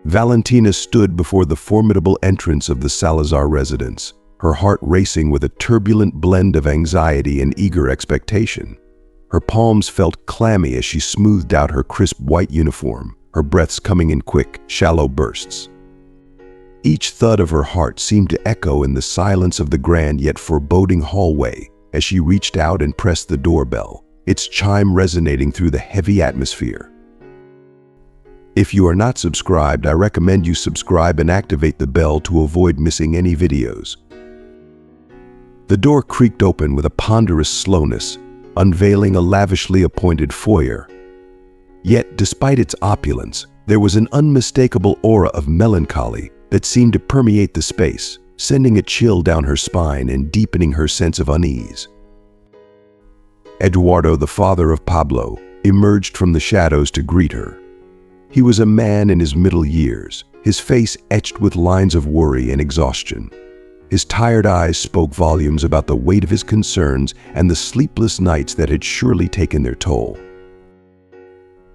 Valentina stood before the formidable entrance of the Salazar residence, her heart racing with a turbulent blend of anxiety and eager expectation. Her palms felt clammy as she smoothed out her crisp white uniform, her breaths coming in quick, shallow bursts. Each thud of her heart seemed to echo in the silence of the grand yet foreboding hallway as she reached out and pressed the doorbell, its chime resonating through the heavy atmosphere. If you are not subscribed, I recommend you subscribe and activate the bell to avoid missing any videos. The door creaked open with a ponderous slowness, unveiling a lavishly appointed foyer. Yet, despite its opulence, there was an unmistakable aura of melancholy that seemed to permeate the space, sending a chill down her spine and deepening her sense of unease. Eduardo, the father of Pablo, emerged from the shadows to greet her. He was a man in his middle years, his face etched with lines of worry and exhaustion. His tired eyes spoke volumes about the weight of his concerns and the sleepless nights that had surely taken their toll.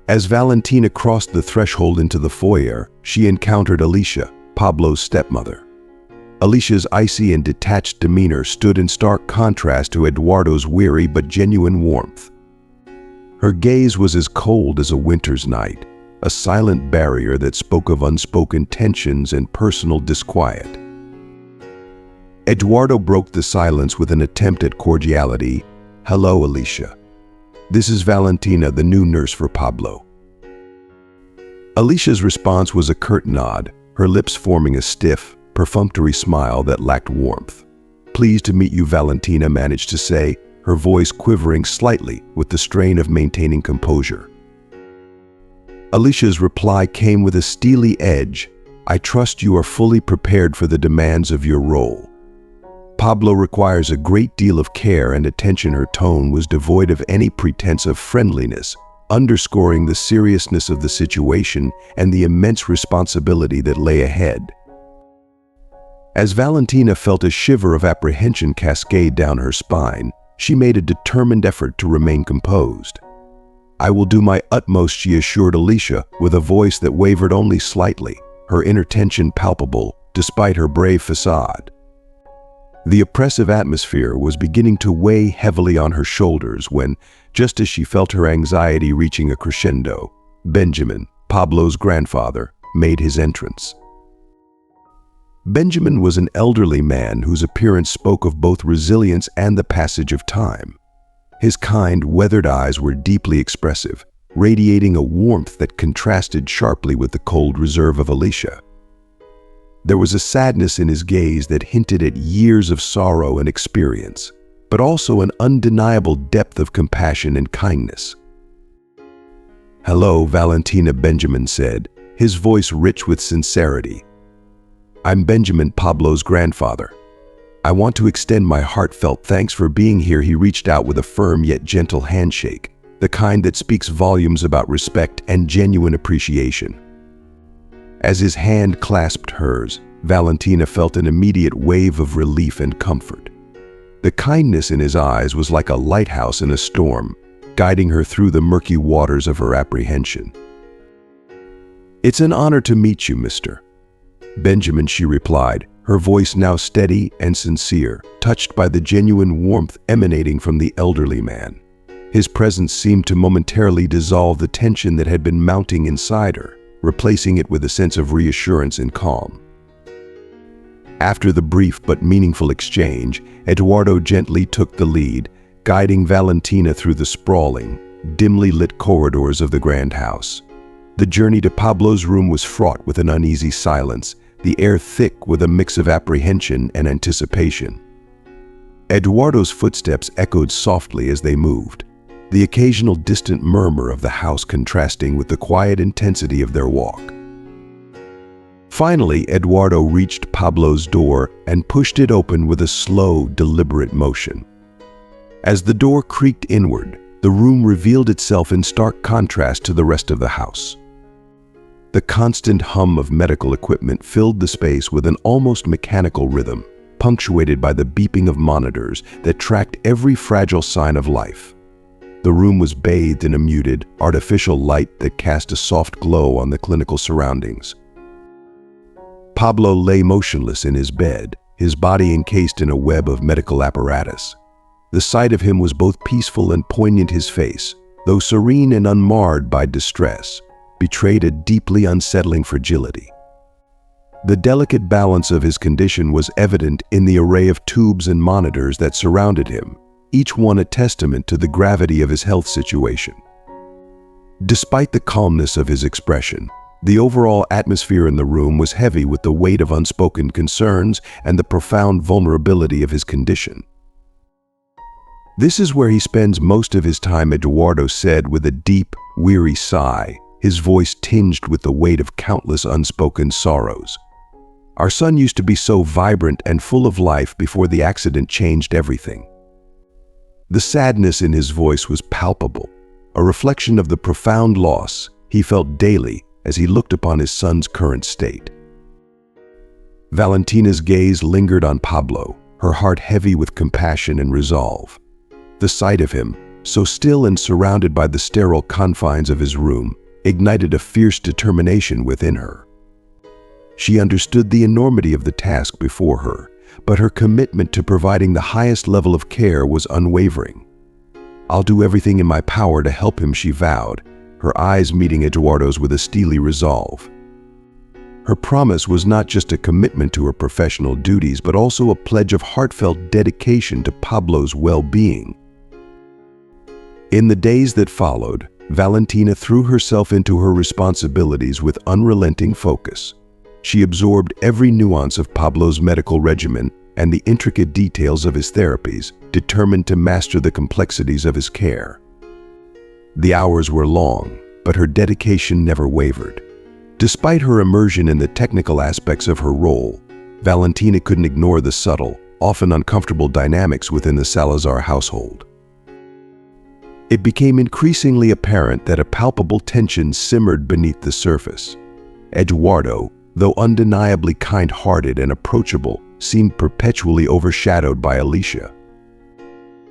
As Valentina crossed the threshold into the foyer, she encountered Alicia, Pablo's stepmother. Alicia's icy and detached demeanor stood in stark contrast to Eduardo's weary but genuine warmth. Her gaze was as cold as a winter's night, a silent barrier that spoke of unspoken tensions and personal disquiet. Eduardo broke the silence with an attempt at cordiality. "Hello, Alicia. This is Valentina, the new nurse for Pablo." Alicia's response was a curt nod, her lips forming a stiff, perfunctory smile that lacked warmth. "Pleased to meet you," Valentina managed to say, her voice quivering slightly with the strain of maintaining composure. Alicia's reply came with a steely edge. "I trust you are fully prepared for the demands of your role. Pablo requires a great deal of care and attention." Her tone was devoid of any pretense of friendliness, underscoring the seriousness of the situation and the immense responsibility that lay ahead. As Valentina felt a shiver of apprehension cascade down her spine, she made a determined effort to remain composed. "I will do my utmost," she assured Alicia with a voice that wavered only slightly, her inner tension palpable despite her brave facade. The oppressive atmosphere was beginning to weigh heavily on her shoulders when, just as she felt her anxiety reaching a crescendo, Benjamin, Pablo's grandfather, made his entrance. Benjamin was an elderly man whose appearance spoke of both resilience and the passage of time. His kind, weathered eyes were deeply expressive, radiating a warmth that contrasted sharply with the cold reserve of Alicia. There was a sadness in his gaze that hinted at years of sorrow and experience, but also an undeniable depth of compassion and kindness. "Hello, Valentina," Benjamin said, his voice rich with sincerity. "I'm Benjamin, Pablo's grandfather. I want to extend my heartfelt thanks for being here." He reached out with a firm yet gentle handshake, the kind that speaks volumes about respect and genuine appreciation. As his hand clasped hers, Valentina felt an immediate wave of relief and comfort. The kindness in his eyes was like a lighthouse in a storm, guiding her through the murky waters of her apprehension. "It's an honor to meet you, Mr. Benjamin," she replied, her voice now steady and sincere, touched by the genuine warmth emanating from the elderly man. His presence seemed to momentarily dissolve the tension that had been mounting inside her, replacing it with a sense of reassurance and calm. After the brief but meaningful exchange, Eduardo gently took the lead, guiding Valentina through the sprawling, dimly lit corridors of the grand house. The journey to Pablo's room was fraught with an uneasy silence, the air thick with a mix of apprehension and anticipation. Eduardo's footsteps echoed softly as they moved, the occasional distant murmur of the house contrasting with the quiet intensity of their walk. Finally, Eduardo reached Pablo's door and pushed it open with a slow, deliberate motion. As the door creaked inward, the room revealed itself in stark contrast to the rest of the house. The constant hum of medical equipment filled the space with an almost mechanical rhythm, punctuated by the beeping of monitors that tracked every fragile sign of life. The room was bathed in a muted, artificial light that cast a soft glow on the clinical surroundings. Pablo lay motionless in his bed, his body encased in a web of medical apparatus. The sight of him was both peaceful and poignant. His face, though serene and unmarred by distress, betrayed a deeply unsettling fragility. The delicate balance of his condition was evident in the array of tubes and monitors that surrounded him, each one a testament to the gravity of his health situation. Despite the calmness of his expression, the overall atmosphere in the room was heavy with the weight of unspoken concerns and the profound vulnerability of his condition. "This is where he spends most of his time," Eduardo said with a deep, weary sigh, his voice tinged with the weight of countless unspoken sorrows. "Our son used to be so vibrant and full of life before the accident changed everything." The sadness in his voice was palpable, a reflection of the profound loss he felt daily as he looked upon his son's current state. Valentina's gaze lingered on Pablo, her heart heavy with compassion and resolve. The sight of him, so still and surrounded by the sterile confines of his room, ignited a fierce determination within her. She understood the enormity of the task before her, but her commitment to providing the highest level of care was unwavering. "I'll do everything in my power to help him," she vowed, her eyes meeting Eduardo's with a steely resolve. Her promise was not just a commitment to her professional duties, but also a pledge of heartfelt dedication to Pablo's well-being. In the days that followed, Valentina threw herself into her responsibilities with unrelenting focus. She absorbed every nuance of Pablo's medical regimen and the intricate details of his therapies, determined to master the complexities of his care. The hours were long, but her dedication never wavered. Despite her immersion in the technical aspects of her role, Valentina couldn't ignore the subtle, often uncomfortable dynamics within the Salazar household. It became increasingly apparent that a palpable tension simmered beneath the surface. Eduardo, though undeniably kind-hearted and approachable, seemed perpetually overshadowed by Alicia.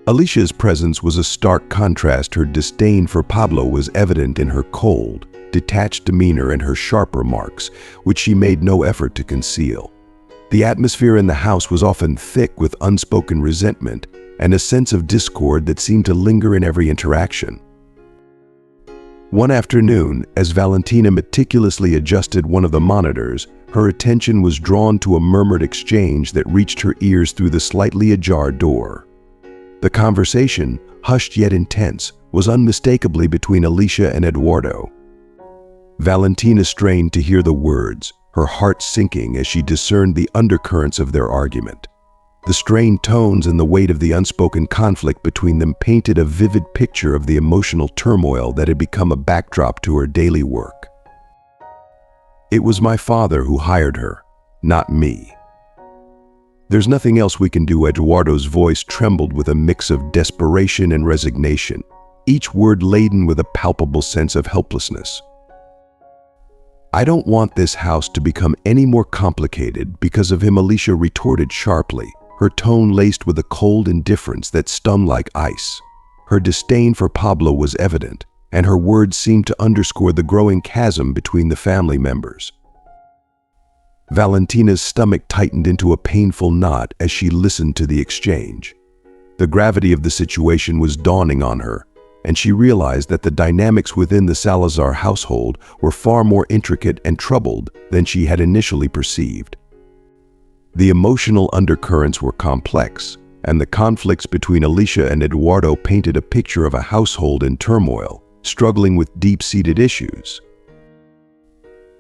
Alicia's presence was a stark contrast. Her disdain for Pablo was evident in her cold, detached demeanor and her sharp remarks, which she made no effort to conceal. The atmosphere in the house was often thick with unspoken resentment and a sense of discord that seemed to linger in every interaction. One afternoon, as Valentina meticulously adjusted one of the monitors, her attention was drawn to a murmured exchange that reached her ears through the slightly ajar door. The conversation, hushed yet intense, was unmistakably between Alicia and Eduardo. Valentina strained to hear the words, her heart sinking as she discerned the undercurrents of their argument. The strained tones and the weight of the unspoken conflict between them painted a vivid picture of the emotional turmoil that had become a backdrop to her daily work. "It was my father who hired her, not me. There's nothing else we can do." Eduardo's voice trembled with a mix of desperation and resignation, each word laden with a palpable sense of helplessness. "I don't want this house to become any more complicated because of him," Alicia retorted sharply, her tone laced with a cold indifference that stung like ice. Her disdain for Pablo was evident, and her words seemed to underscore the growing chasm between the family members. Valentina's stomach tightened into a painful knot as she listened to the exchange. The gravity of the situation was dawning on her, and she realized that the dynamics within the Salazar household were far more intricate and troubled than she had initially perceived. The emotional undercurrents were complex, and the conflicts between Alicia and Eduardo painted a picture of a household in turmoil, struggling with deep-seated issues.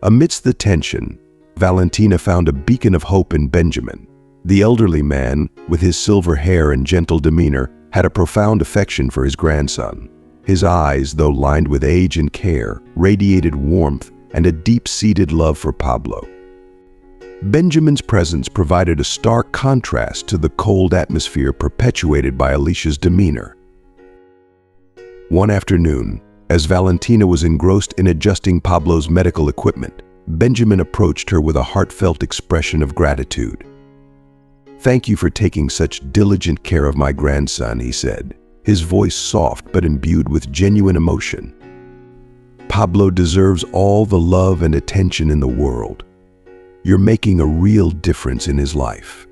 Amidst the tension, Valentina found a beacon of hope in Benjamin. The elderly man, with his silver hair and gentle demeanor, had a profound affection for his grandson. His eyes, though lined with age and care, radiated warmth and a deep-seated love for Pablo. Benjamin's presence provided a stark contrast to the cold atmosphere perpetuated by Alicia's demeanor. One afternoon, as Valentina was engrossed in adjusting Pablo's medical equipment, Benjamin approached her with a heartfelt expression of gratitude. "Thank you for taking such diligent care of my grandson," he said, his voice soft but imbued with genuine emotion. "Pablo deserves all the love and attention in the world. You're making a real difference in his life."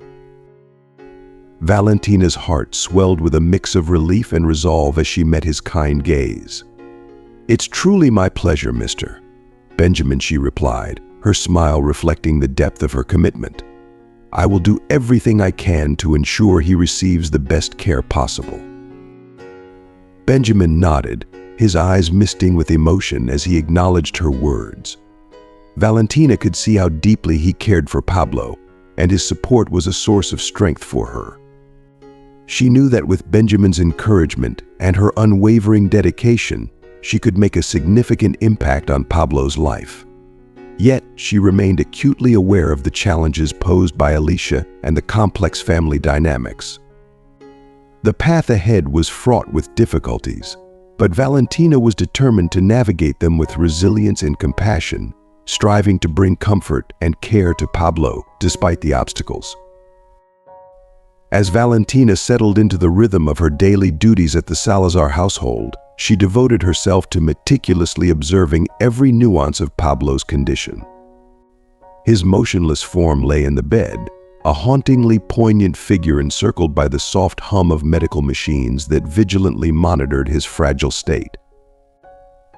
Valentina's heart swelled with a mix of relief and resolve as she met his kind gaze. "It's truly my pleasure, Mr. Benjamin," she replied, her smile reflecting the depth of her commitment. "I will do everything I can to ensure he receives the best care possible." Benjamin nodded, his eyes misting with emotion as he acknowledged her words. Valentina could see how deeply he cared for Pablo, and his support was a source of strength for her. She knew that with Benjamin's encouragement and her unwavering dedication, she could make a significant impact on Pablo's life. Yet, she remained acutely aware of the challenges posed by Alicia and the complex family dynamics. The path ahead was fraught with difficulties, but Valentina was determined to navigate them with resilience and compassion, striving to bring comfort and care to Pablo despite the obstacles. As Valentina settled into the rhythm of her daily duties at the Salazar household, she devoted herself to meticulously observing every nuance of Pablo's condition. His motionless form lay in the bed, a hauntingly poignant figure encircled by the soft hum of medical machines that vigilantly monitored his fragile state.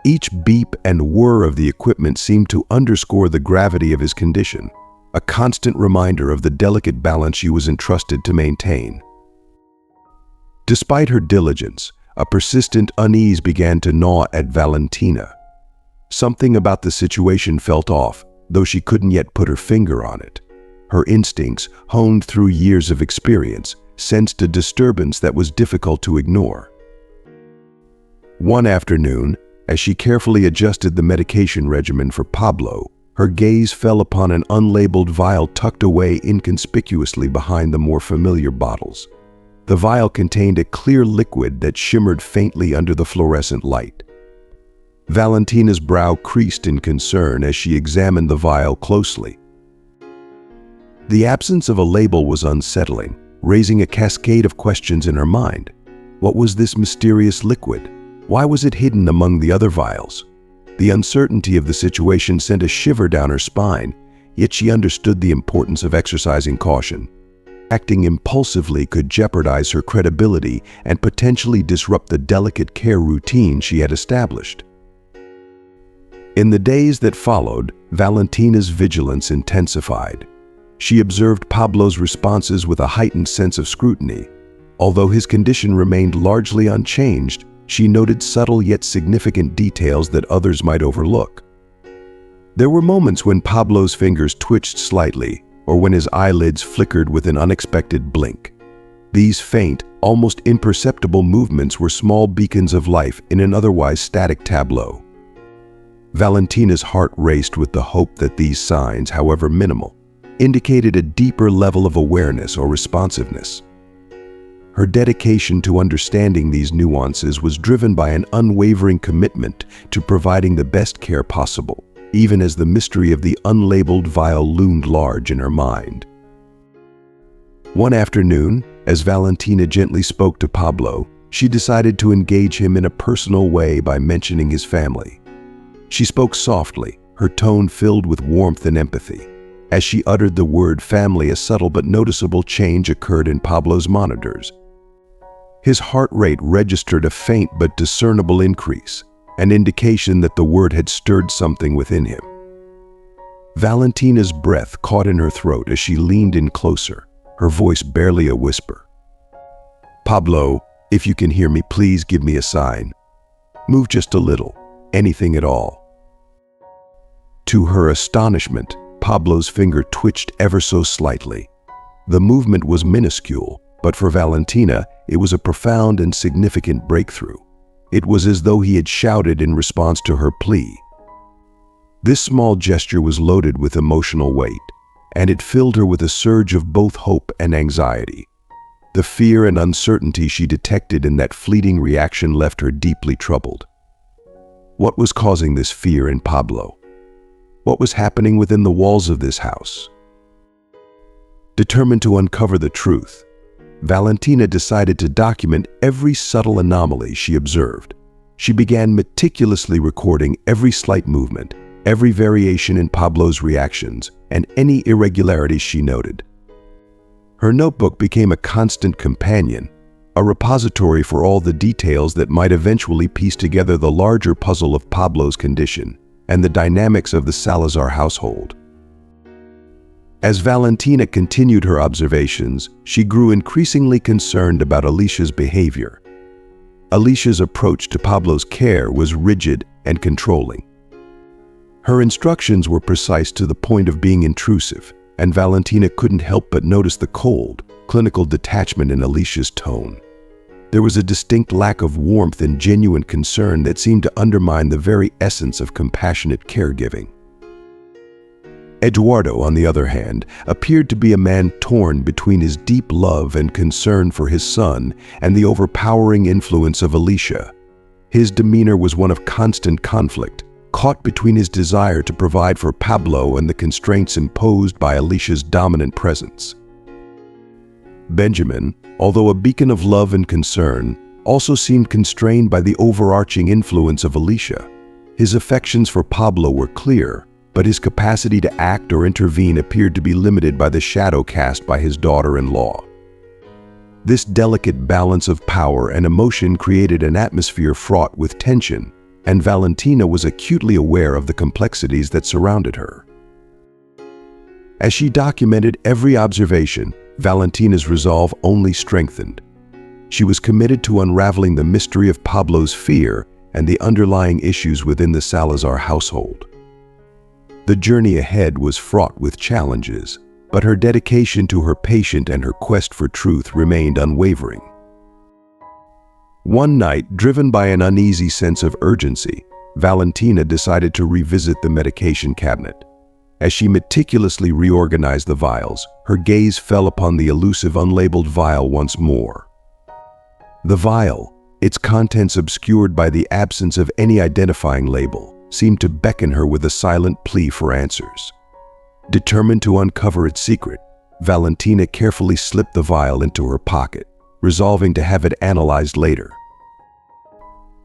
Each beep and whir of the equipment seemed to underscore the gravity of his condition, a constant reminder of the delicate balance she was entrusted to maintain. Despite her diligence, a persistent unease began to gnaw at Valentina. Something about the situation felt off, though she couldn't yet put her finger on it. Her instincts, honed through years of experience, sensed a disturbance that was difficult to ignore. One afternoon, as she carefully adjusted the medication regimen for Pablo, her gaze fell upon an unlabeled vial tucked away inconspicuously behind the more familiar bottles. The vial contained a clear liquid that shimmered faintly under the fluorescent light. Valentina's brow creased in concern as she examined the vial closely. The absence of a label was unsettling, raising a cascade of questions in her mind. What was this mysterious liquid? Why was it hidden among the other vials? The uncertainty of the situation sent a shiver down her spine, yet she understood the importance of exercising caution. Acting impulsively could jeopardize her credibility and potentially disrupt the delicate care routine she had established. In the days that followed, Valentina's vigilance intensified. She observed Pablo's responses with a heightened sense of scrutiny. Although his condition remained largely unchanged, she noted subtle yet significant details that others might overlook. There were moments when Pablo's fingers twitched slightly, or when his eyelids flickered with an unexpected blink. These faint, almost imperceptible movements were small beacons of life in an otherwise static tableau. Valentina's heart raced with the hope that these signs, however minimal, indicated a deeper level of awareness or responsiveness. Her dedication to understanding these nuances was driven by an unwavering commitment to providing the best care possible, even as the mystery of the unlabeled vial loomed large in her mind. One afternoon, as Valentina gently spoke to Pablo, she decided to engage him in a personal way by mentioning his family. She spoke softly, her tone filled with warmth and empathy. As she uttered the word family, a subtle but noticeable change occurred in Pablo's monitors. His heart rate registered a faint but discernible increase, an indication that the word had stirred something within him. Valentina's breath caught in her throat as she leaned in closer, her voice barely a whisper. "Pablo, if you can hear me, please give me a sign. Move just a little, anything at all." To her astonishment, Pablo's finger twitched ever so slightly. The movement was minuscule, but for Valentina, it was a profound and significant breakthrough. It was as though he had shouted in response to her plea. This small gesture was loaded with emotional weight, and it filled her with a surge of both hope and anxiety. The fear and uncertainty she detected in that fleeting reaction left her deeply troubled. What was causing this fear in Pablo? What was happening within the walls of this house? Determined to uncover the truth, Valentina decided to document every subtle anomaly she observed. She began meticulously recording every slight movement, every variation in Pablo's reactions, and any irregularities she noted. Her notebook became a constant companion, a repository for all the details that might eventually piece together the larger puzzle of Pablo's condition and the dynamics of the Salazar household. As Valentina continued her observations, she grew increasingly concerned about Alicia's behavior. Alicia's approach to Pablo's care was rigid and controlling. Her instructions were precise to the point of being intrusive, and Valentina couldn't help but notice the cold, clinical detachment in Alicia's tone. There was a distinct lack of warmth and genuine concern that seemed to undermine the very essence of compassionate caregiving. Eduardo, on the other hand, appeared to be a man torn between his deep love and concern for his son and the overpowering influence of Alicia. His demeanor was one of constant conflict, caught between his desire to provide for Pablo and the constraints imposed by Alicia's dominant presence. Benjamin, although a beacon of love and concern, also seemed constrained by the overarching influence of Alicia. His affections for Pablo were clear, but his capacity to act or intervene appeared to be limited by the shadow cast by his daughter-in-law. This delicate balance of power and emotion created an atmosphere fraught with tension, and Valentina was acutely aware of the complexities that surrounded her. As she documented every observation, Valentina's resolve only strengthened. She was committed to unraveling the mystery of Pablo's fear and the underlying issues within the Salazar household. The journey ahead was fraught with challenges, but her dedication to her patient and her quest for truth remained unwavering. One night, driven by an uneasy sense of urgency, Valentina decided to revisit the medication cabinet. As she meticulously reorganized the vials, her gaze fell upon the elusive unlabeled vial once more. The vial, its contents obscured by the absence of any identifying label, seemed to beckon her with a silent plea for answers. Determined to uncover its secret, Valentina carefully slipped the vial into her pocket, resolving to have it analyzed later.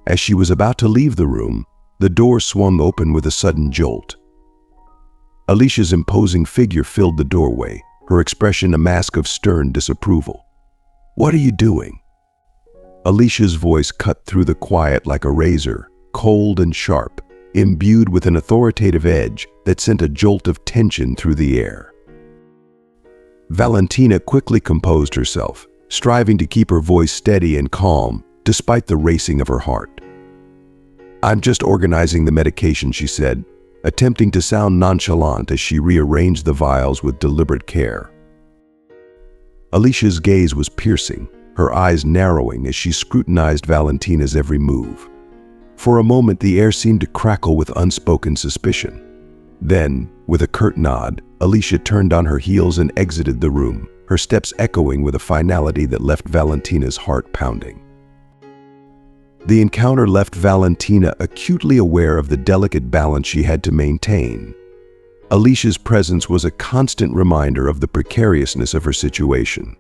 As she was about to leave the room, the door swung open with a sudden jolt. Alicia's imposing figure filled the doorway, her expression a mask of stern disapproval. "What are you doing?" Alicia's voice cut through the quiet like a razor, cold and sharp, imbued with an authoritative edge that sent a jolt of tension through the air. Valentina quickly composed herself, striving to keep her voice steady and calm despite the racing of her heart. "I'm just organizing the medication," she said, attempting to sound nonchalant as she rearranged the vials with deliberate care. Alicia's gaze was piercing, her eyes narrowing as she scrutinized Valentina's every move. For a moment, the air seemed to crackle with unspoken suspicion. Then, with a curt nod, Alicia turned on her heels and exited the room, her steps echoing with a finality that left Valentina's heart pounding. The encounter left Valentina acutely aware of the delicate balance she had to maintain. Alicia's presence was a constant reminder of the precariousness of her situation.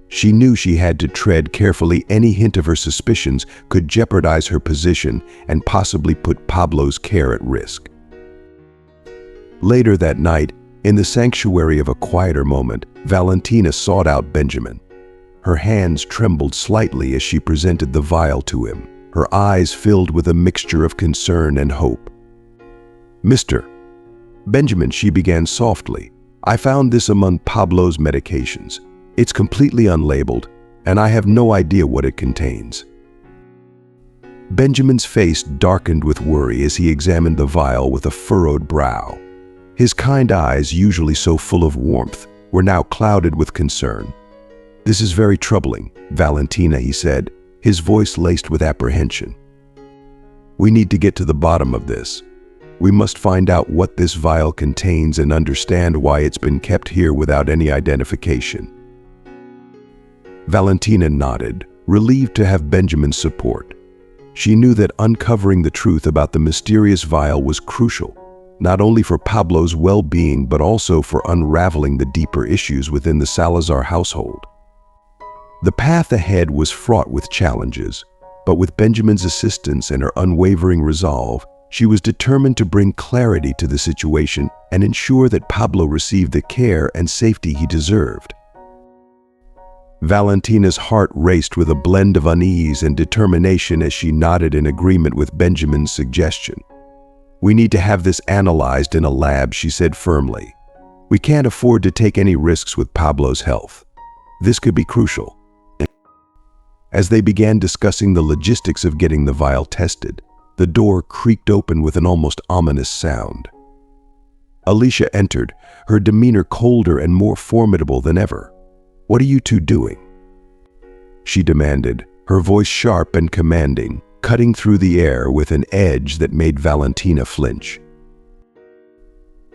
She knew she had to tread carefully. Any hint of her suspicions could jeopardize her position and possibly put Pablo's care at risk. Later that night, in the sanctuary of a quieter moment, Valentina sought out Benjamin. Her hands trembled slightly as she presented the vial to him, her eyes filled with a mixture of concern and hope. "Mr. Benjamin," she began softly, "I found this among Pablo's medications. It's completely unlabeled, and I have no idea what it contains." Benjamin's face darkened with worry as he examined the vial with a furrowed brow. His kind eyes, usually so full of warmth, were now clouded with concern. "This is very troubling, Valentina," he said, his voice laced with apprehension. "We need to get to the bottom of this. We must find out what this vial contains and understand why it's been kept here without any identification." Valentina nodded, relieved to have Benjamin's support. She knew that uncovering the truth about the mysterious vial was crucial, not only for Pablo's well-being but also for unraveling the deeper issues within the Salazar household. The path ahead was fraught with challenges, but with Benjamin's assistance and her unwavering resolve, She was determined to bring clarity to the situation and ensure that Pablo received the care and safety he deserved. Valentina's heart raced with a blend of unease and determination as she nodded in agreement with Benjamin's suggestion. "We need to have this analyzed in a lab," she said firmly. "We can't afford to take any risks with Pablo's health. This could be crucial." As they began discussing the logistics of getting the vial tested, the door creaked open with an almost ominous sound. Alicia entered, her demeanor colder and more formidable than ever. "What are you two doing?" she demanded, her voice sharp and commanding, cutting through the air with an edge that made Valentina flinch.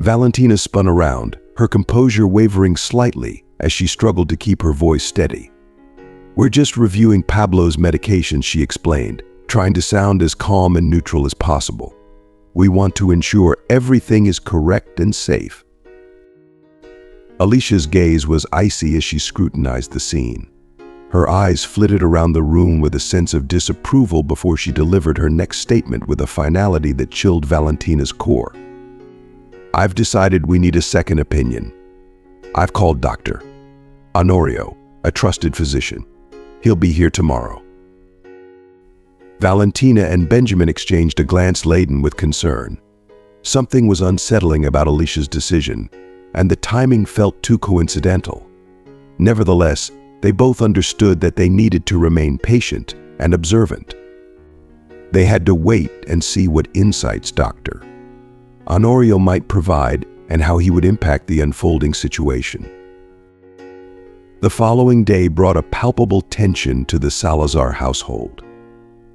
Valentina spun around, her composure wavering slightly as she struggled to keep her voice steady. "We're just reviewing Pablo's medication," she explained, trying to sound as calm and neutral as possible. "We want to ensure everything is correct and safe." Alicia's gaze was icy as she scrutinized the scene. Her eyes flitted around the room with a sense of disapproval before she delivered her next statement with a finality that chilled Valentina's core. "I've decided we need a second opinion. I've called Dr. Honorio, a trusted physician. He'll be here tomorrow." Valentina and Benjamin exchanged a glance laden with concern. Something was unsettling about Alicia's decision, and the timing felt too coincidental. Nevertheless, they both understood that they needed to remain patient and observant. They had to wait and see what insights Dr. Honorio might provide and how he would impact the unfolding situation. The following day brought a palpable tension to the Salazar household.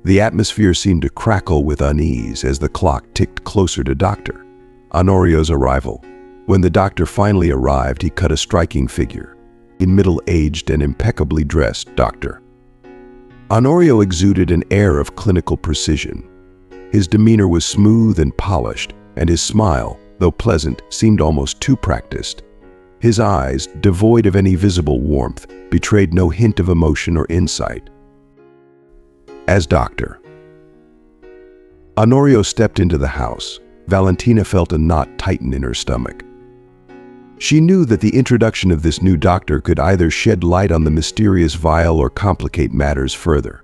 The atmosphere seemed to crackle with unease as the clock ticked closer to Dr. Honorio's arrival. When the doctor finally arrived, he cut a striking figure. A middle-aged and impeccably dressed Dr. Honorio exuded an air of clinical precision. His demeanor was smooth and polished, and his smile, though pleasant, seemed almost too practiced. His eyes, devoid of any visible warmth, betrayed no hint of emotion or insight. As Dr. Honorio stepped into the house, Valentina felt a knot tighten in her stomach. She knew that the introduction of this new doctor could either shed light on the mysterious vial or complicate matters further.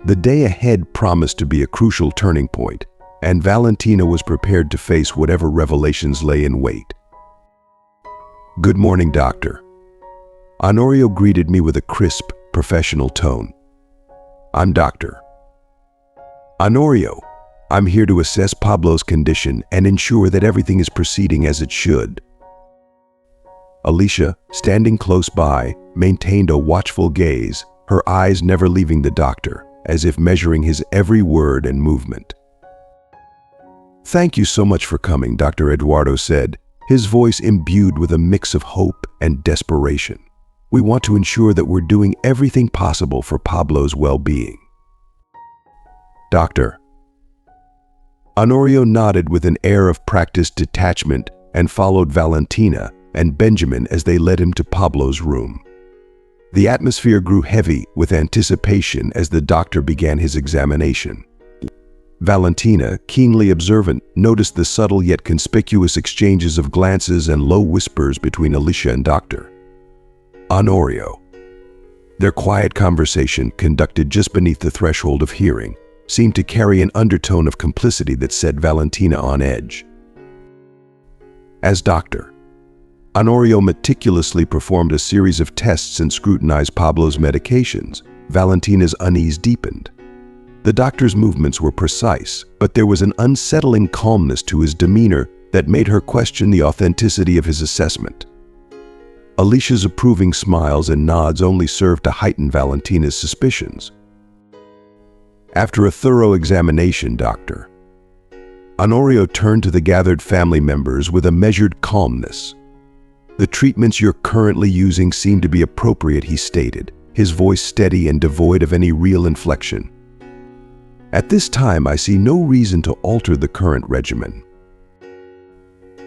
The day ahead promised to be a crucial turning point, and Valentina was prepared to face whatever revelations lay in wait. "Good morning, Doctor." Honorio greeted me with a crisp, professional tone. "I'm Dr. Honorio. I'm here to assess Pablo's condition and ensure that everything is proceeding as it should." Alicia, standing close by, maintained a watchful gaze, her eyes never leaving the doctor, as if measuring his every word and movement. "Thank you so much for coming," Dr. Eduardo said, his voice imbued with a mix of hope and desperation. "We want to ensure that we're doing everything possible for Pablo's well-being." "Doctor." Honorio nodded with an air of practiced detachment and followed Valentina and Benjamin as they led him to Pablo's room. The atmosphere grew heavy with anticipation as the doctor began his examination. Valentina, keenly observant, noticed the subtle yet conspicuous exchanges of glances and low whispers between Alicia and Dr. Honorio. Their quiet conversation, conducted just beneath the threshold of hearing, seemed to carry an undertone of complicity that set Valentina on edge. As Dr. Honorio meticulously performed a series of tests and scrutinized Pablo's medications, Valentina's unease deepened. The doctor's movements were precise, but there was an unsettling calmness to his demeanor that made her question the authenticity of his assessment. Alicia's approving smiles and nods only served to heighten Valentina's suspicions. After a thorough examination, Dr. Honorio turned to the gathered family members with a measured calmness. "The treatments you're currently using seem to be appropriate," he stated, his voice steady and devoid of any real inflection. "At this time, I see no reason to alter the current regimen."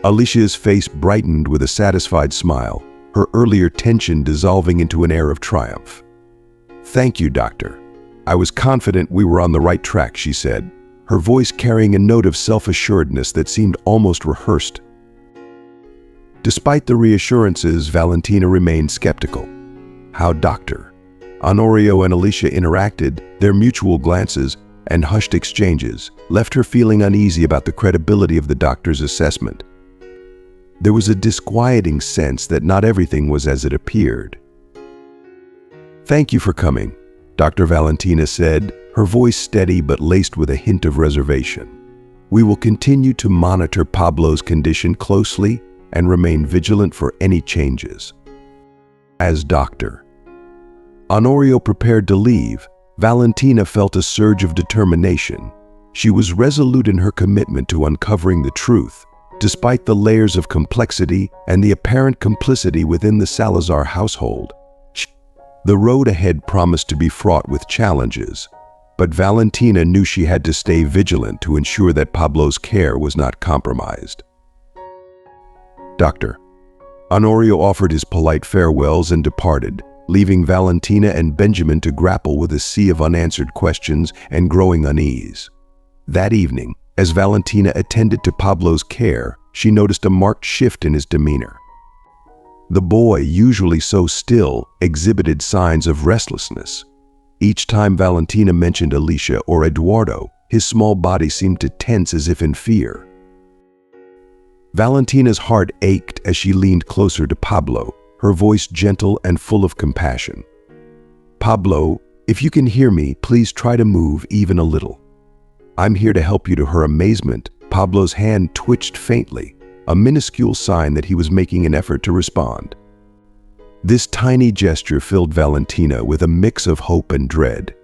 Alicia's face brightened with a satisfied smile, her earlier tension dissolving into an air of triumph. "Thank you, Doctor. I was confident we were on the right track," she said, her voice carrying a note of self-assuredness that seemed almost rehearsed. Despite the reassurances, Valentina remained skeptical. How Dr. Honorio and Alicia interacted, their mutual glances and hushed exchanges left her feeling uneasy about the credibility of the doctor's assessment. There was a disquieting sense that not everything was as it appeared. "Thank you for coming," Dr. Valentina said, her voice steady but laced with a hint of reservation. "We will continue to monitor Pablo's condition closely and remain vigilant for any changes." As Dr. Honorio prepared to leave, Valentina felt a surge of determination. She was resolute in her commitment to uncovering the truth, despite the layers of complexity and the apparent complicity within the Salazar household. The road ahead promised to be fraught with challenges, but Valentina knew she had to stay vigilant to ensure that Pablo's care was not compromised. Dr. Honorio offered his polite farewells and departed, leaving Valentina and Benjamin to grapple with a sea of unanswered questions and growing unease. That evening, as Valentina attended to Pablo's care, she noticed a marked shift in his demeanor. The boy, usually so still, exhibited signs of restlessness. Each time Valentina mentioned Alicia or Eduardo, his small body seemed to tense as if in fear. Valentina's heart ached as she leaned closer to Pablo, her voice gentle and full of compassion. "Pablo, if you can hear me, please try to move even a little. I'm here to help you." To her amazement, Pablo's hand twitched faintly, a minuscule sign that he was making an effort to respond. This tiny gesture filled Valentina with a mix of hope and dread.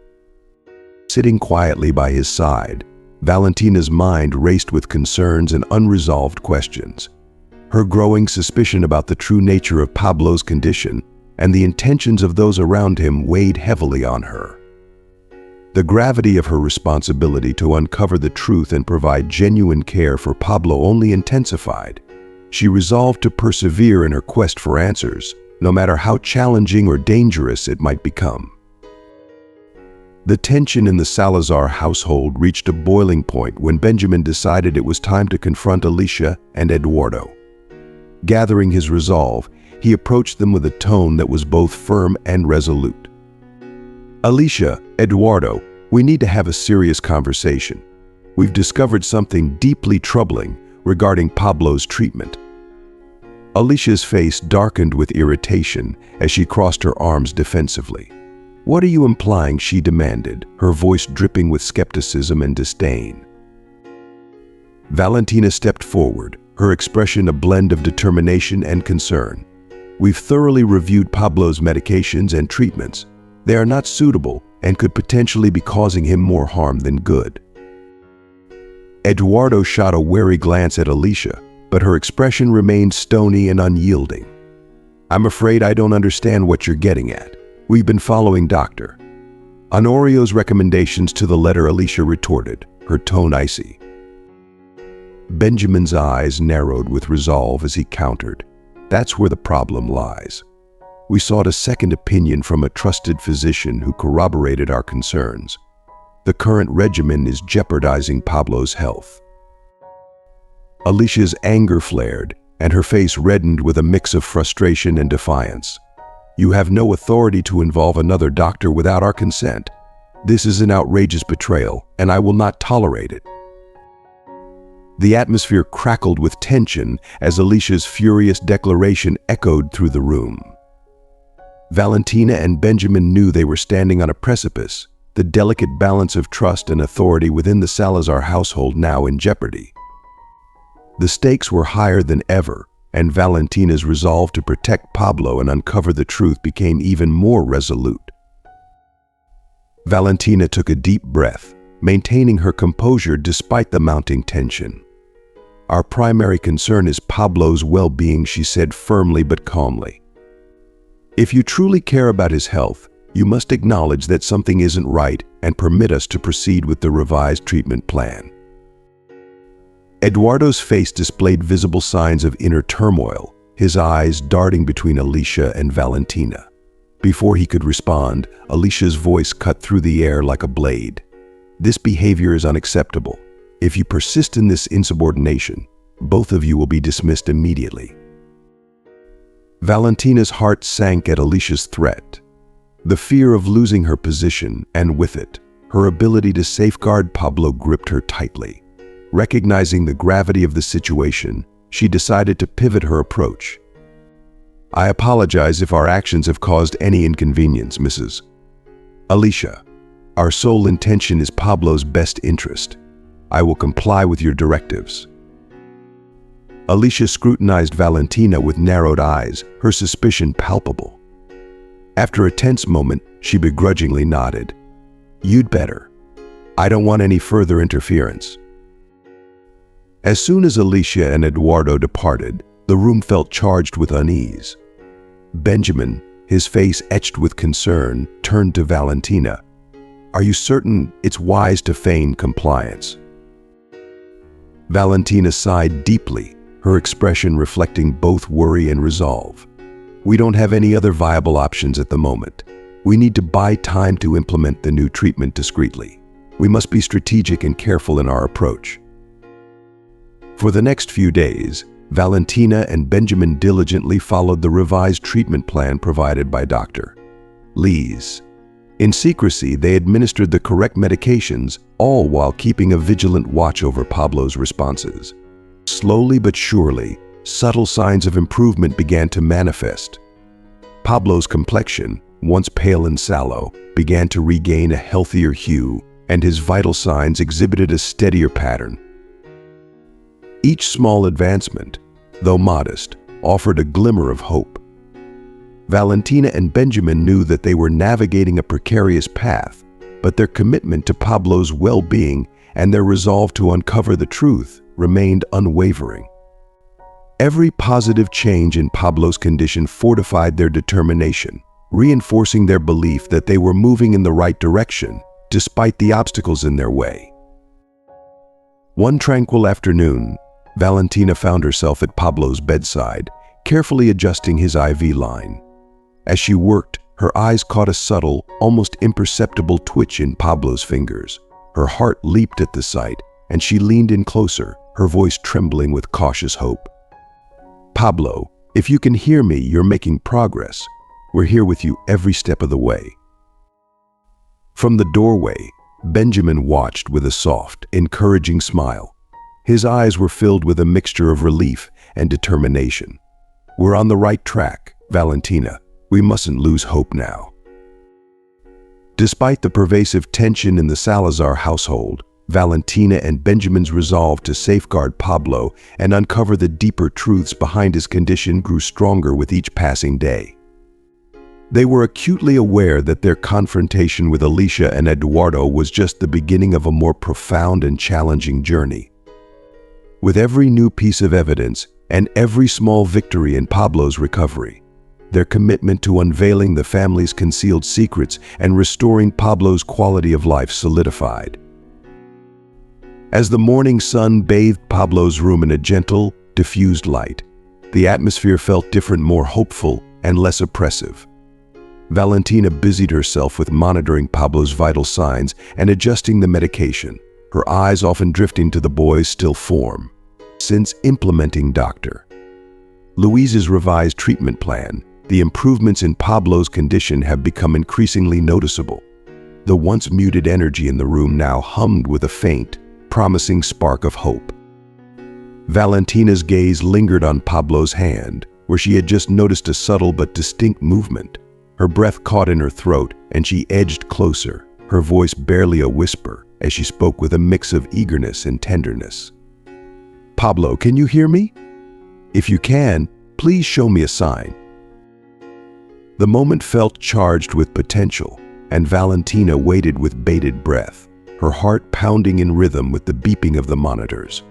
Sitting quietly by his side, Valentina's mind raced with concerns and unresolved questions. Her growing suspicion about the true nature of Pablo's condition and the intentions of those around him weighed heavily on her. The gravity of her responsibility to uncover the truth and provide genuine care for Pablo only intensified. She resolved to persevere in her quest for answers, no matter how challenging or dangerous it might become. The tension in the Salazar household reached a boiling point when Benjamin decided it was time to confront Alicia and Eduardo. Gathering his resolve, he approached them with a tone that was both firm and resolute. "Alicia, Eduardo, we need to have a serious conversation. We've discovered something deeply troubling regarding Pablo's treatment." Alicia's face darkened with irritation as she crossed her arms defensively. "What are you implying?" she demanded, her voice dripping with skepticism and disdain. Valentina stepped forward, her expression a blend of determination and concern. "We've thoroughly reviewed Pablo's medications and treatments. They are not suitable and could potentially be causing him more harm than good." Eduardo shot a wary glance at Alicia, but her expression remained stony and unyielding. "I'm afraid I don't understand what you're getting at. We've been following Dr. Honorio's recommendations to the letter," Alicia retorted, her tone icy. Benjamin's eyes narrowed with resolve as he countered. "That's where the problem lies. We sought a second opinion from a trusted physician who corroborated our concerns. The current regimen is jeopardizing Pablo's health." Alicia's anger flared, and her face reddened with a mix of frustration and defiance. "You have no authority to involve another doctor without our consent. This is an outrageous betrayal, and I will not tolerate it." The atmosphere crackled with tension as Alicia's furious declaration echoed through the room. Valentina and Benjamin knew they were standing on a precipice, the delicate balance of trust and authority within the Salazar household now in jeopardy. The stakes were higher than ever, and Valentina's resolve to protect Pablo and uncover the truth became even more resolute. Valentina took a deep breath, maintaining her composure despite the mounting tension. "Our primary concern is Pablo's well-being," she said firmly but calmly. "If you truly care about his health, you must acknowledge that something isn't right and permit us to proceed with the revised treatment plan." Eduardo's face displayed visible signs of inner turmoil, his eyes darting between Alicia and Valentina. Before he could respond, Alicia's voice cut through the air like a blade. This behavior is unacceptable. If you persist in this insubordination, both of you will be dismissed immediately." Valentina's heart sank at Alicia's threat. The fear of losing her position, and with it, her ability to safeguard Pablo, gripped her tightly. Recognizing the gravity of the situation, she decided to pivot her approach. "I apologize if our actions have caused any inconvenience, Mrs. Alicia. Our sole intention is Pablo's best interest. I will comply with your directives." Alicia scrutinized Valentina with narrowed eyes, her suspicion palpable. After a tense moment, she begrudgingly nodded. "You'd better. I don't want any further interference." As soon as Alicia and Eduardo departed, the room felt charged with unease. Benjamin, his face etched with concern, turned to Valentina. "Are you certain it's wise to feign compliance?" Valentina sighed deeply, her expression reflecting both worry and resolve. "We don't have any other viable options at the moment. We need to buy time to implement the new treatment discreetly. We must be strategic and careful in our approach." For the next few days, Valentina and Benjamin diligently followed the revised treatment plan provided by Dr. Lees. In secrecy, they administered the correct medications, all while keeping a vigilant watch over Pablo's responses. Slowly but surely, subtle signs of improvement began to manifest. Pablo's complexion, once pale and sallow, began to regain a healthier hue, and his vital signs exhibited a steadier pattern. Each small advancement, though modest, offered a glimmer of hope. Valentina and Benjamin knew that they were navigating a precarious path, but their commitment to Pablo's well-being and their resolve to uncover the truth remained unwavering. Every positive change in Pablo's condition fortified their determination, reinforcing their belief that they were moving in the right direction, despite the obstacles in their way. One tranquil afternoon, Valentina found herself at Pablo's bedside, carefully adjusting his IV line. As she worked, her eyes caught a subtle, almost imperceptible twitch in Pablo's fingers. Her heart leaped at the sight, and she leaned in closer, her voice trembling with cautious hope. "Pablo, if you can hear me, you're making progress. We're here with you every step of the way." From the doorway, Benjamin watched with a soft, encouraging smile. His eyes were filled with a mixture of relief and determination. "We're on the right track, Valentina. We mustn't lose hope now." Despite the pervasive tension in the Salazar household, Valentina and Benjamin's resolve to safeguard Pablo and uncover the deeper truths behind his condition grew stronger with each passing day. They were acutely aware that their confrontation with Alicia and Eduardo was just the beginning of a more profound and challenging journey. With every new piece of evidence and every small victory in Pablo's recovery, their commitment to unveiling the family's concealed secrets and restoring Pablo's quality of life solidified. As the morning sun bathed Pablo's room in a gentle, diffused light, the atmosphere felt different, more hopeful, and less oppressive. Valentina busied herself with monitoring Pablo's vital signs and adjusting the medication, her eyes often drifting to the boy's still form. Since implementing Dr. Luis's revised treatment plan, the improvements in Pablo's condition have become increasingly noticeable. The once muted energy in the room now hummed with a faint, promising spark of hope. Valentina's gaze lingered on Pablo's hand, where she had just noticed a subtle but distinct movement. Her breath caught in her throat, and she edged closer, her voice barely a whisper, as she spoke with a mix of eagerness and tenderness. "Pablo, can you hear me? If you can, please show me a sign." The moment felt charged with potential, and Valentina waited with bated breath, her heart pounding in rhythm with the beeping of the monitors.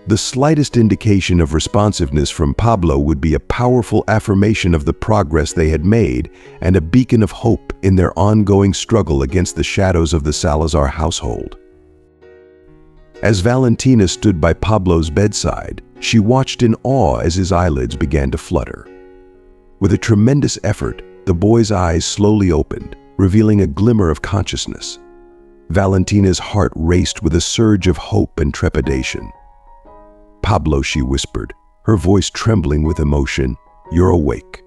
The slightest indication of responsiveness from Pablo would be a powerful affirmation of the progress they had made and a beacon of hope in their ongoing struggle against the shadows of the Salazar household. As Valentina stood by Pablo's bedside, she watched in awe as his eyelids began to flutter. With a tremendous effort, the boy's eyes slowly opened, revealing a glimmer of consciousness. Valentina's heart raced with a surge of hope and trepidation. "Pablo," she whispered, her voice trembling with emotion, "you're awake."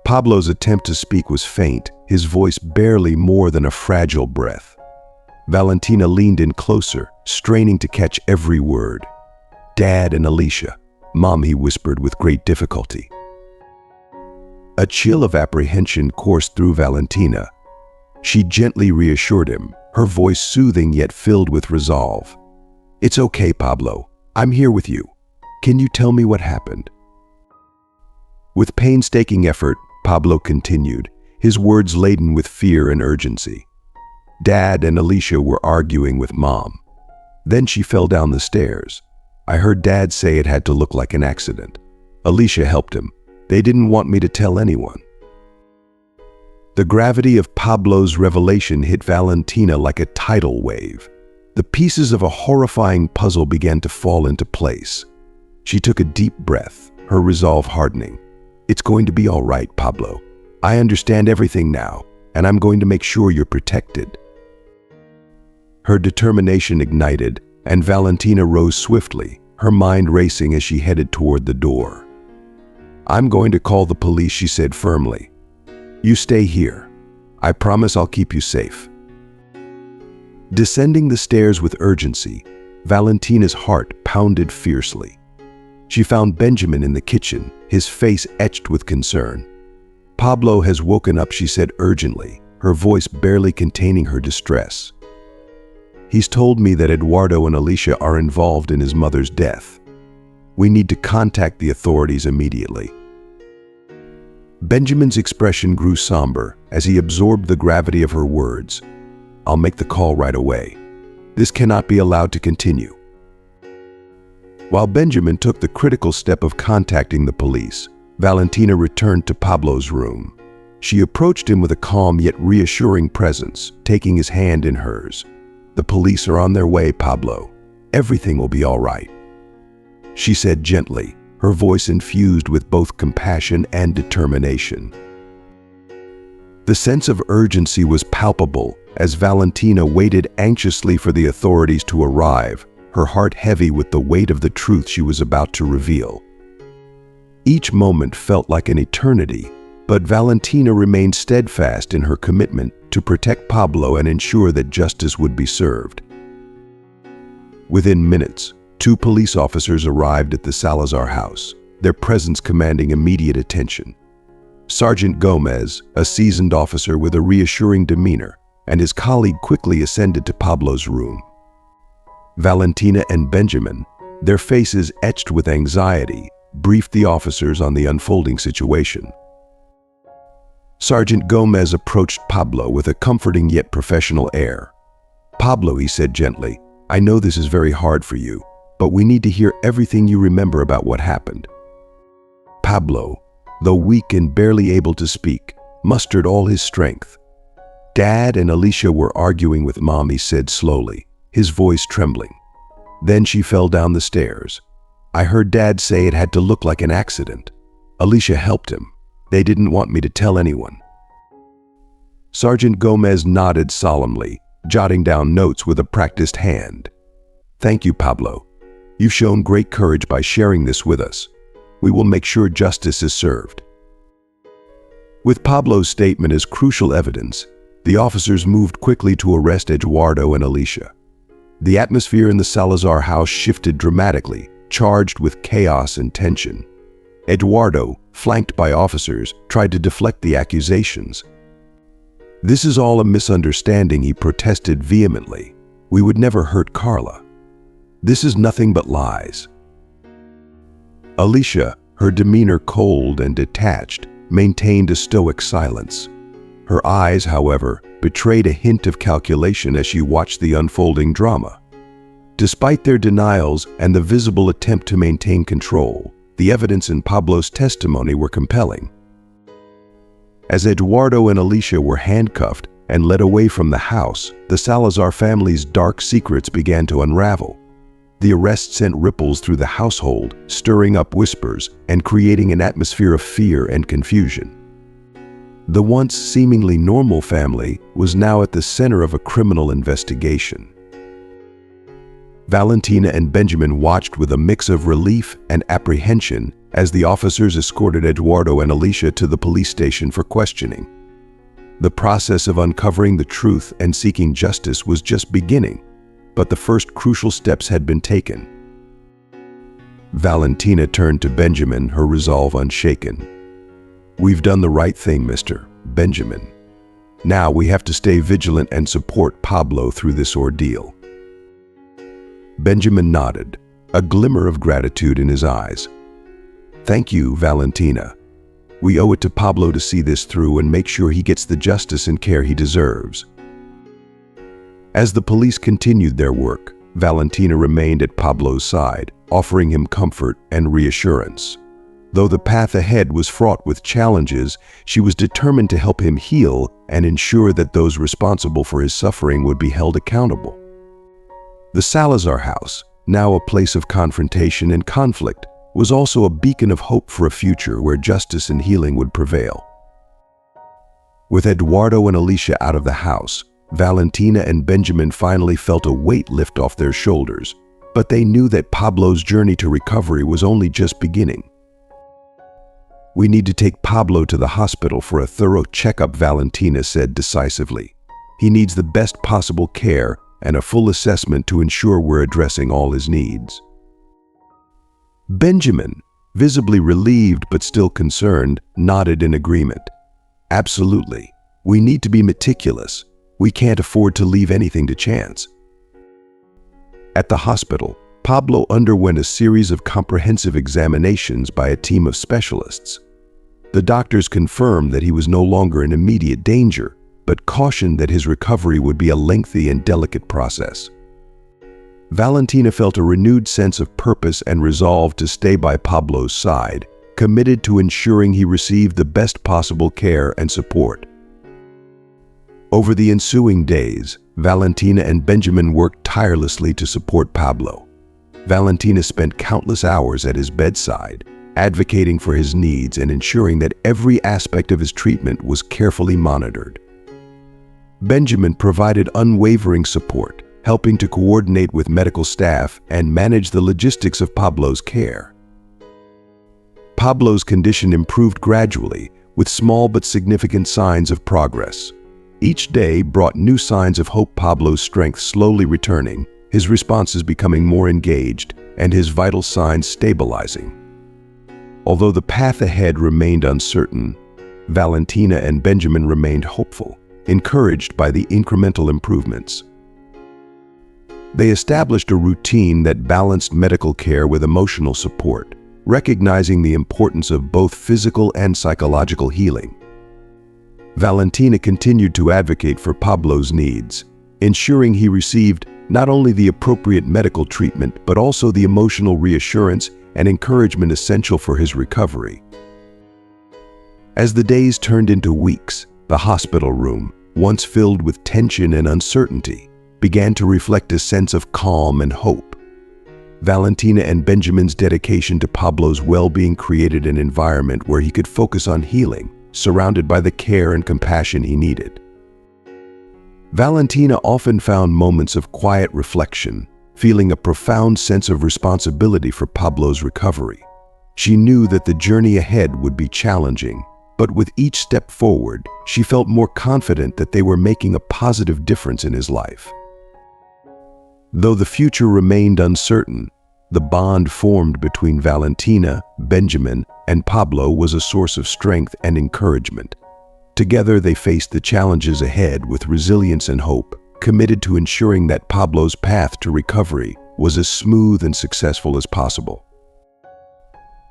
Pablo's attempt to speak was faint, his voice barely more than a fragile breath. Valentina leaned in closer, straining to catch every word. "Dad and Alicia." "Mom," he whispered with great difficulty. A chill of apprehension coursed through Valentina. She gently reassured him, her voice soothing yet filled with resolve. "It's okay, Pablo. I'm here with you. Can you tell me what happened?" With painstaking effort, Pablo continued, his words laden with fear and urgency. "Dad and Alicia were arguing with Mom. Then she fell down the stairs. I heard Dad say it had to look like an accident. Alicia helped him. They didn't want me to tell anyone." The gravity of Pablo's revelation hit Valentina like a tidal wave. The pieces of a horrifying puzzle began to fall into place. She took a deep breath, her resolve hardening. "It's going to be all right, Pablo. I understand everything now, and I'm going to make sure you're protected." Her determination ignited, and Valentina rose swiftly, her mind racing as she headed toward the door. "I'm going to call the police," she said firmly. "You stay here. I promise I'll keep you safe." Descending the stairs with urgency, Valentina's heart pounded fiercely. She found Benjamin in the kitchen, his face etched with concern. "Pablo has woken up," she said urgently, her voice barely containing her distress. "He's told me that Eduardo and Alicia are involved in his mother's death. We need to contact the authorities immediately." Benjamin's expression grew somber as he absorbed the gravity of her words. "I'll make the call right away. This cannot be allowed to continue." While Benjamin took the critical step of contacting the police, Valentina returned to Pablo's room. She approached him with a calm yet reassuring presence, taking his hand in hers. "The police are on their way, Pablo. Everything will be all right," she said gently, her voice infused with both compassion and determination. The sense of urgency was palpable as Valentina waited anxiously for the authorities to arrive, her heart heavy with the weight of the truth she was about to reveal. Each moment felt like an eternity, but Valentina remained steadfast in her commitment to protect Pablo and ensure that justice would be served. Within minutes, 2 police officers arrived at the Salazar house, their presence commanding immediate attention. Sergeant Gomez, a seasoned officer with a reassuring demeanor, and his colleague quickly ascended to Pablo's room. Valentina and Benjamin, their faces etched with anxiety, briefed the officers on the unfolding situation. Sergeant Gomez approached Pablo with a comforting yet professional air. "Pablo," he said gently, "I know this is very hard for you, but we need to hear everything you remember about what happened." Pablo, though weak and barely able to speak, mustered all his strength. "Dad and Alicia were arguing with Mom," he said slowly, his voice trembling. "Then she fell down the stairs. I heard Dad say it had to look like an accident. Alicia helped him. They didn't want me to tell anyone." Sergeant Gomez nodded solemnly, jotting down notes with a practiced hand. "Thank you, Pablo. You've shown great courage by sharing this with us. We will make sure justice is served." With Pablo's statement as crucial evidence, the officers moved quickly to arrest Eduardo and Alicia. The atmosphere in the Salazar house shifted dramatically, charged with chaos and tension. Eduardo, flanked by officers, tried to deflect the accusations. "This is all a misunderstanding," he protested vehemently. "We would never hurt Carla. This is nothing but lies." Alicia, her demeanor cold and detached, maintained a stoic silence. Her eyes, however, betrayed a hint of calculation as she watched the unfolding drama. Despite their denials and the visible attempt to maintain control, the evidence in Pablo's testimony were compelling. As Eduardo and Alicia were handcuffed and led away from the house, the Salazar family's dark secrets began to unravel. The arrest sent ripples through the household, stirring up whispers and creating an atmosphere of fear and confusion. The once seemingly normal family was now at the center of a criminal investigation. Valentina and Benjamin watched with a mix of relief and apprehension as the officers escorted Eduardo and Alicia to the police station for questioning. The process of uncovering the truth and seeking justice was just beginning, but the first crucial steps had been taken. Valentina turned to Benjamin, her resolve unshaken. "We've done the right thing, Mr. Benjamin. Now we have to stay vigilant and support Pablo through this ordeal." Benjamin nodded, a glimmer of gratitude in his eyes. "Thank you, Valentina. We owe it to Pablo to see this through and make sure he gets the justice and care he deserves." As the police continued their work, Valentina remained at Pablo's side, offering him comfort and reassurance. Though the path ahead was fraught with challenges, she was determined to help him heal and ensure that those responsible for his suffering would be held accountable. The Salazar house, now a place of confrontation and conflict, was also a beacon of hope for a future where justice and healing would prevail. With Eduardo and Alicia out of the house, Valentina and Benjamin finally felt a weight lift off their shoulders, but they knew that Pablo's journey to recovery was only just beginning. "We need to take Pablo to the hospital for a thorough checkup," Valentina said decisively. "He needs the best possible care and a full assessment to ensure we're addressing all his needs." Benjamin, visibly relieved but still concerned, nodded in agreement. "Absolutely. We need to be meticulous. We can't afford to leave anything to chance." At the hospital, Pablo underwent a series of comprehensive examinations by a team of specialists. The doctors confirmed that he was no longer in immediate danger, but cautioned that his recovery would be a lengthy and delicate process. Valentina felt a renewed sense of purpose and resolve to stay by Pablo's side, committed to ensuring he received the best possible care and support. Over the ensuing days, Valentina and Benjamin worked tirelessly to support Pablo. Valentina spent countless hours at his bedside, advocating for his needs and ensuring that every aspect of his treatment was carefully monitored. Benjamin provided unwavering support, helping to coordinate with medical staff and manage the logistics of Pablo's care. Pablo's condition improved gradually, with small but significant signs of progress. Each day brought new signs of hope, Pablo's strength slowly returning, his responses becoming more engaged, and his vital signs stabilizing. Although the path ahead remained uncertain, Valentina and Benjamin remained hopeful, encouraged by the incremental improvements. They established a routine that balanced medical care with emotional support, recognizing the importance of both physical and psychological healing. Valentina continued to advocate for Pablo's needs, ensuring he received not only the appropriate medical treatment but also the emotional reassurance and encouragement essential for his recovery. As the days turned into weeks, the hospital room, once filled with tension and uncertainty, began to reflect a sense of calm and hope. Valentina and Benjamin's dedication to Pablo's well-being created an environment where he could focus on healing, surrounded by the care and compassion he needed. Valentina often found moments of quiet reflection, feeling a profound sense of responsibility for Pablo's recovery. She knew that the journey ahead would be challenging, but with each step forward, she felt more confident that they were making a positive difference in his life. Though the future remained uncertain, the bond formed between Valentina, Benjamin, and Pablo was a source of strength and encouragement. Together, they faced the challenges ahead with resilience and hope, committed to ensuring that Pablo's path to recovery was as smooth and successful as possible.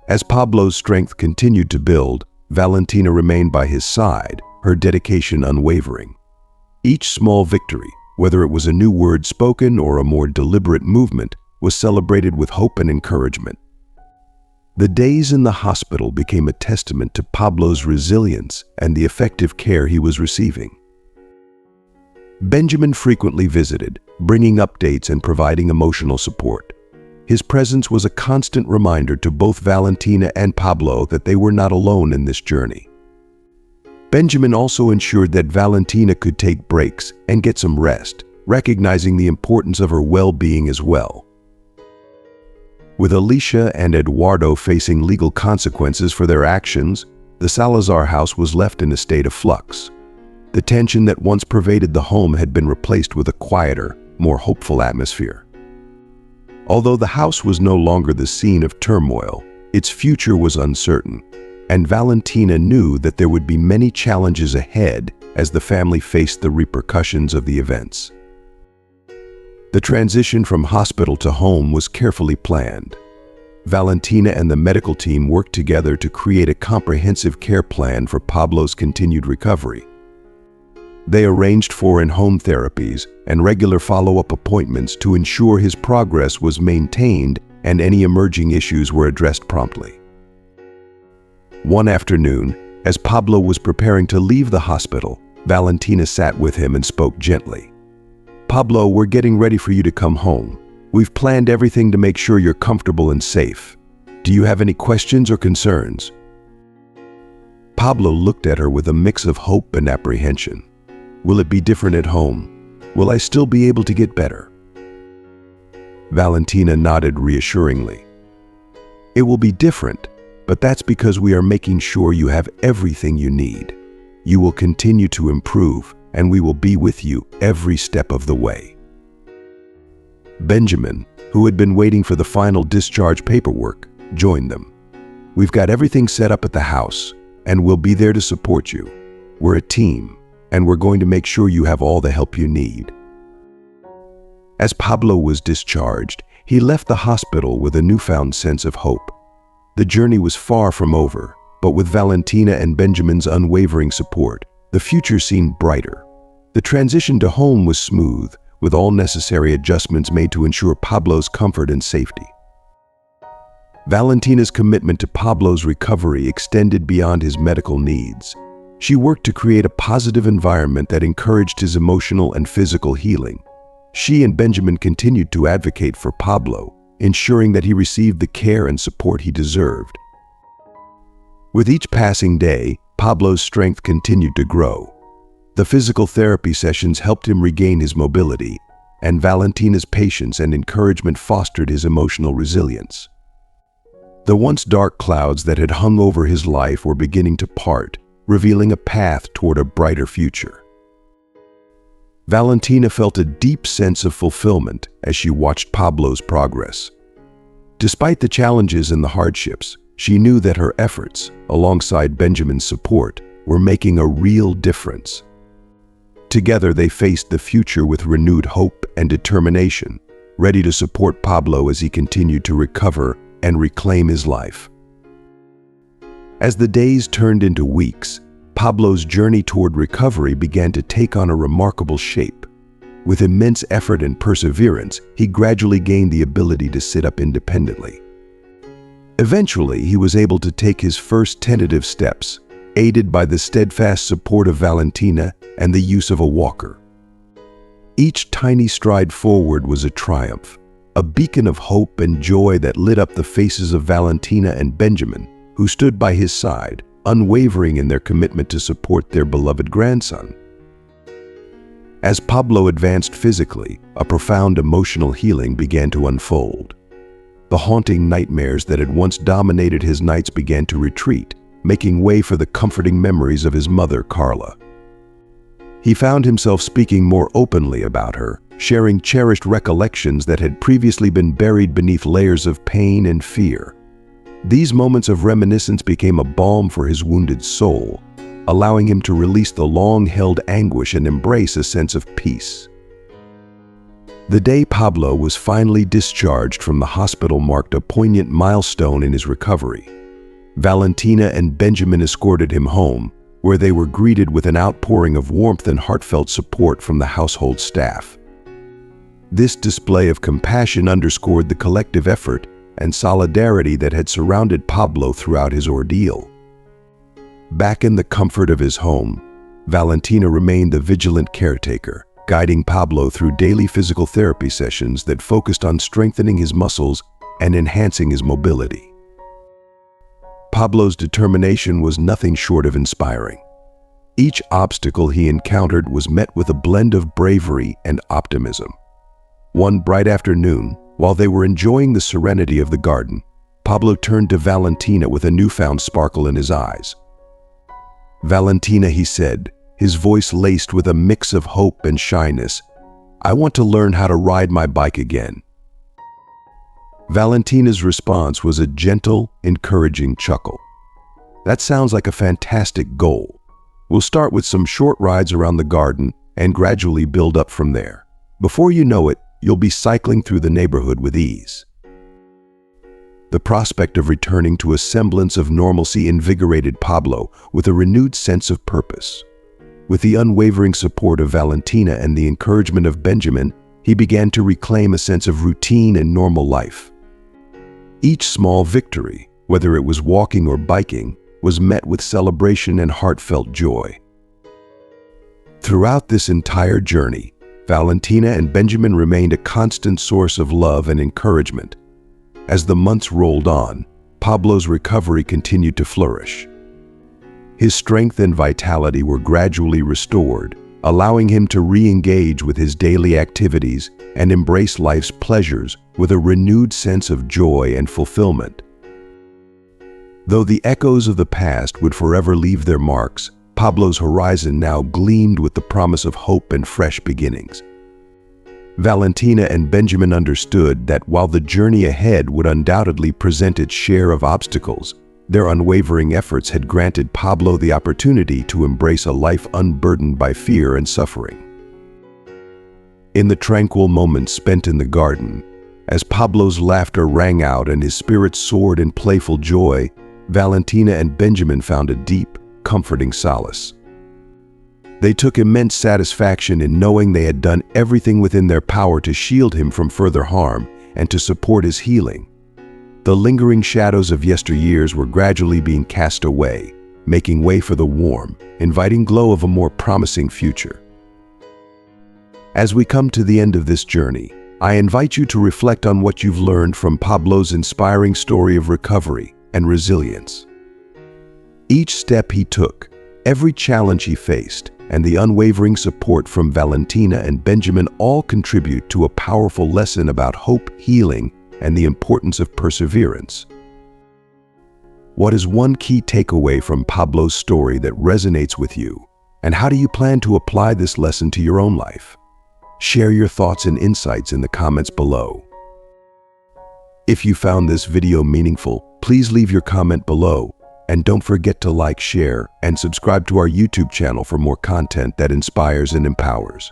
As Pablo's strength continued to build, Valentina remained by his side, her dedication unwavering. Each small victory, whether it was a new word spoken or a more deliberate movement, was celebrated with hope and encouragement. The days in the hospital became a testament to Pablo's resilience and the effective care he was receiving. Benjamin frequently visited, bringing updates and providing emotional support. His presence was a constant reminder to both Valentina and Pablo that they were not alone in this journey. Benjamin also ensured that Valentina could take breaks and get some rest, recognizing the importance of her well-being as well. With Alicia and Eduardo facing legal consequences for their actions, the Salazar house was left in a state of flux. The tension that once pervaded the home had been replaced with a quieter, more hopeful atmosphere. Although the house was no longer the scene of turmoil, its future was uncertain, and Valentina knew that there would be many challenges ahead as the family faced the repercussions of the events. The transition from hospital to home was carefully planned. Valentina and the medical team worked together to create a comprehensive care plan for Pablo's continued recovery. They arranged for in-home therapies and regular follow-up appointments to ensure his progress was maintained and any emerging issues were addressed promptly. One afternoon, as Pablo was preparing to leave the hospital, Valentina sat with him and spoke gently. "Pablo, we're getting ready for you to come home. We've planned everything to make sure you're comfortable and safe. Do you have any questions or concerns?" Pablo looked at her with a mix of hope and apprehension. "Will it be different at home? Will I still be able to get better?" Valentina nodded reassuringly. "It will be different, but that's because we are making sure you have everything you need. You will continue to improve, and we will be with you every step of the way." Benjamin, who had been waiting for the final discharge paperwork, joined them. "We've got everything set up at the house, and we'll be there to support you. We're a team, and we're going to make sure you have all the help you need." As Pablo was discharged, he left the hospital with a newfound sense of hope. The journey was far from over, but with Valentina and Benjamin's unwavering support, the future seemed brighter. The transition to home was smooth, with all necessary adjustments made to ensure Pablo's comfort and safety. Valentina's commitment to Pablo's recovery extended beyond his medical needs. She worked to create a positive environment that encouraged his emotional and physical healing. She and Benjamin continued to advocate for Pablo, ensuring that he received the care and support he deserved. With each passing day, Pablo's strength continued to grow. The physical therapy sessions helped him regain his mobility, and Valentina's patience and encouragement fostered his emotional resilience. The once dark clouds that had hung over his life were beginning to part, revealing a path toward a brighter future. Valentina felt a deep sense of fulfillment as she watched Pablo's progress. Despite the challenges and the hardships, she knew that her efforts, alongside Benjamin's support, were making a real difference. Together, they faced the future with renewed hope and determination, ready to support Pablo as he continued to recover and reclaim his life. As the days turned into weeks, Pablo's journey toward recovery began to take on a remarkable shape. With immense effort and perseverance, he gradually gained the ability to sit up independently. Eventually, he was able to take his first tentative steps, aided by the steadfast support of Valentina and the use of a walker. Each tiny stride forward was a triumph, a beacon of hope and joy that lit up the faces of Valentina and Benjamin, who stood by his side, unwavering in their commitment to support their beloved grandson. As Pablo advanced physically, a profound emotional healing began to unfold. The haunting nightmares that had once dominated his nights began to retreat, making way for the comforting memories of his mother, Carla. He found himself speaking more openly about her, sharing cherished recollections that had previously been buried beneath layers of pain and fear. These moments of reminiscence became a balm for his wounded soul, allowing him to release the long-held anguish and embrace a sense of peace. The day Pablo was finally discharged from the hospital marked a poignant milestone in his recovery. Valentina and Benjamin escorted him home, where they were greeted with an outpouring of warmth and heartfelt support from the household staff. This display of compassion underscored the collective effort and solidarity that had surrounded Pablo throughout his ordeal. Back in the comfort of his home, Valentina remained the vigilant caretaker, guiding Pablo through daily physical therapy sessions that focused on strengthening his muscles and enhancing his mobility. Pablo's determination was nothing short of inspiring. Each obstacle he encountered was met with a blend of bravery and optimism. One bright afternoon, while they were enjoying the serenity of the garden, Pablo turned to Valentina with a newfound sparkle in his eyes. "Valentina," he said, his voice laced with a mix of hope and shyness, "I want to learn how to ride my bike again." Valentina's response was a gentle, encouraging chuckle. "That sounds like a fantastic goal. We'll start with some short rides around the garden and gradually build up from there. Before you know it, you'll be cycling through the neighborhood with ease." The prospect of returning to a semblance of normalcy invigorated Pablo with a renewed sense of purpose. With the unwavering support of Valentina and the encouragement of Benjamin, he began to reclaim a sense of routine and normal life. Each small victory, whether it was walking or biking, was met with celebration and heartfelt joy. Throughout this entire journey, Valentina and Benjamin remained a constant source of love and encouragement. As the months rolled on, Pablo's recovery continued to flourish. His strength and vitality were gradually restored, allowing him to re-engage with his daily activities and embrace life's pleasures with a renewed sense of joy and fulfillment. Though the echoes of the past would forever leave their marks, Pablo's horizon now gleamed with the promise of hope and fresh beginnings. Valentina and Benjamin understood that while the journey ahead would undoubtedly present its share of obstacles, their unwavering efforts had granted Pablo the opportunity to embrace a life unburdened by fear and suffering. In the tranquil moments spent in the garden, as Pablo's laughter rang out and his spirits soared in playful joy, Valentina and Benjamin found a deep, comforting solace. They took immense satisfaction in knowing they had done everything within their power to shield him from further harm and to support his healing. The lingering shadows of yesteryears were gradually being cast away, making way for the warm, inviting glow of a more promising future. As we come to the end of this journey, I invite you to reflect on what you've learned from Pablo's inspiring story of recovery and resilience. Each step he took, every challenge he faced, and the unwavering support from Valentina and Benjamin all contribute to a powerful lesson about hope, healing, and the importance of perseverance. What is one key takeaway from Pablo's story that resonates with you, and how do you plan to apply this lesson to your own life? Share your thoughts and insights in the comments below. If you found this video meaningful, please leave your comment below. And don't forget to like, share, and subscribe to our YouTube channel for more content that inspires and empowers.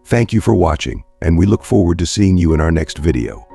Thank you for watching, and we look forward to seeing you in our next video.